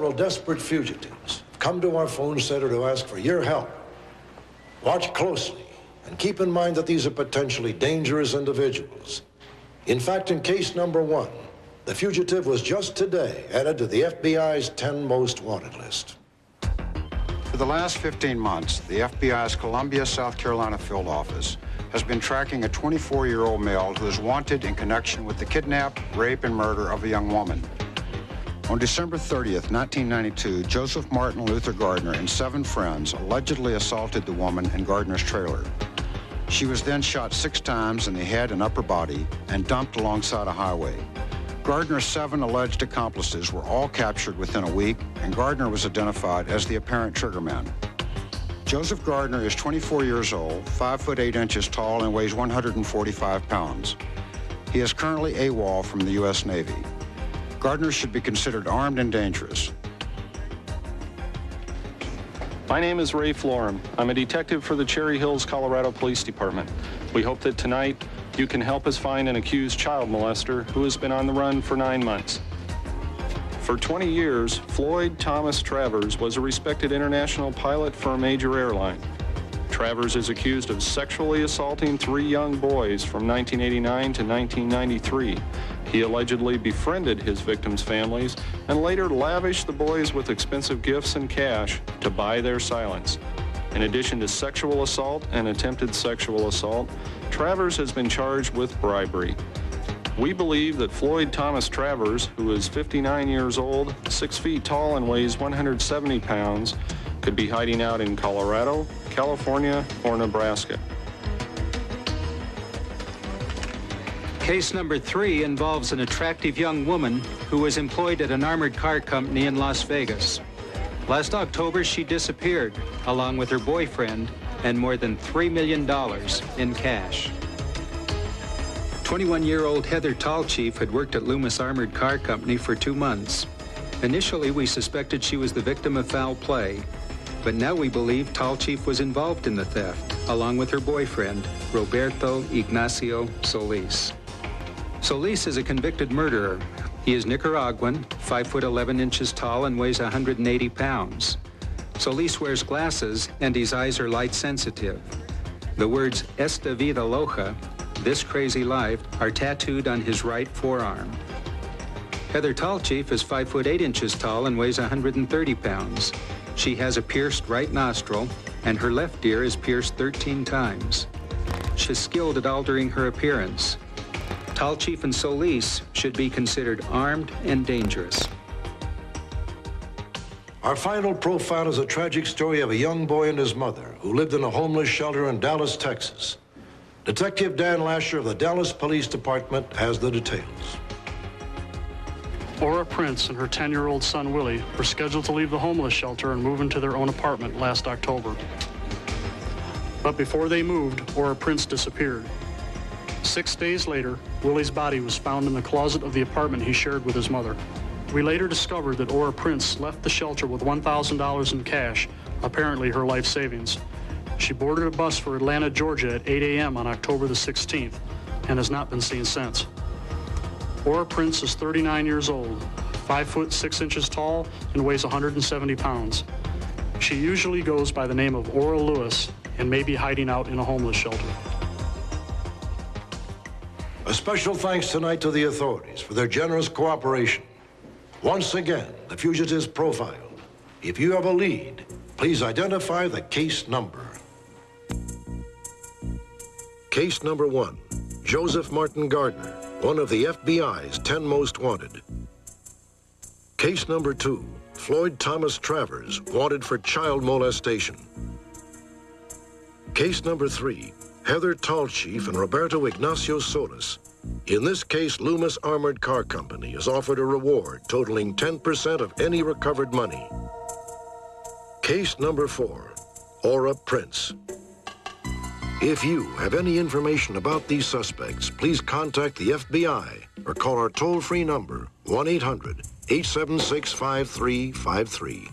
several desperate fugitives have come to our phone center to ask for your help. Watch closely and keep in mind that these are potentially dangerous individuals. In fact, in case number 1, the fugitive was just today added to the FBI's 10 most wanted list. For the last 15 months, the FBI's Columbia, South Carolina field office has been tracking a 24-year-old male who is wanted in connection with the kidnap, rape, and murder of a young woman. On December 30th, 1992, Joseph Martin Luther Gardner and 7 friends allegedly assaulted the woman in Gardner's trailer. She was then shot 6 times in the head and upper body and dumped alongside a highway. Gardner's 7 alleged accomplices were all captured within a week, and Gardner was identified as the apparent triggerman. Joseph Gardner is 24 years old, 5 foot 8 inches tall, and weighs 145 pounds. He is currently AWOL from the U.S. Navy. Gardner should be considered armed and dangerous. My name is Ray Florum. I'm a detective for the Cherry Hills, Colorado Police Department. We hope that tonight you can help us find an accused child molester who has been on the run for 9 months. For 20 years, Floyd Thomas Travers was a respected international pilot for a major airline. Travers is accused of sexually assaulting 3 young boys from 1989 to 1993. He allegedly befriended his victims' families and later lavished the boys with expensive gifts and cash to buy their silence. In addition to sexual assault and attempted sexual assault, Travers has been charged with bribery. We believe that Floyd Thomas Travers, who is 59 years old, 6 feet tall, and weighs 170 pounds, could be hiding out in Colorado, California, or Nebraska. Case number 3 involves an attractive young woman who was employed at an armored car company in Las Vegas. Last October, she disappeared, along with her boyfriend and more than $3 million in cash. 21-year-old Heather Tallchief had worked at Loomis Armored Car Company for 2 months. Initially, we suspected she was the victim of foul play, but now we believe Tallchief was involved in the theft, along with her boyfriend, Roberto Ignacio Solis. Solis is a convicted murderer. He is Nicaraguan, 5 foot 11 inches tall, and weighs 180 pounds. Solis wears glasses, and his eyes are light sensitive. The words "Esta vida loca," this crazy life, are tattooed on his right forearm. Heather Tallchief is 5 foot 8 inches tall and weighs 130 pounds. She has a pierced right nostril, and her left ear is pierced 13 times. She's skilled at altering her appearance. Tallchief and Solis should be considered armed and dangerous. Our final profile is a tragic story of a young boy and his mother who lived in a homeless shelter in Dallas, Texas. Detective Dan Lasher of the Dallas Police Department has the details. Ora Prince and her 10-year-old son, Willie, were scheduled to leave the homeless shelter and move into their own apartment last October. But before they moved, Ora Prince disappeared. 6 days later, Willie's body was found in the closet of the apartment he shared with his mother. We later discovered that Ora Prince left the shelter with $1,000 in cash, apparently her life savings. She boarded a bus for Atlanta, Georgia at 8 a.m. on October the 16th and has not been seen since. Ora Prince is 39 years old, 5 foot 6 inches tall, and weighs 170 pounds. She usually goes by the name of Ora Lewis and may be hiding out in a homeless shelter. A special thanks tonight to the authorities for their generous cooperation. Once again, the fugitives profiled. If you have a lead, please identify the case number. Case number 1, Joseph Martin Gardner, one of the FBI's 10 most wanted. Case number 2, Floyd Thomas Travers, wanted for child molestation. Case number 3, Heather Tallchief and Roberto Ignacio Solis. In this case, Loomis Armored Car Company has offered a reward totaling 10% of any recovered money. Case number 4, Ora Prince. If you have any information about these suspects, please contact the FBI or call our toll-free number, 1-800-876-5353.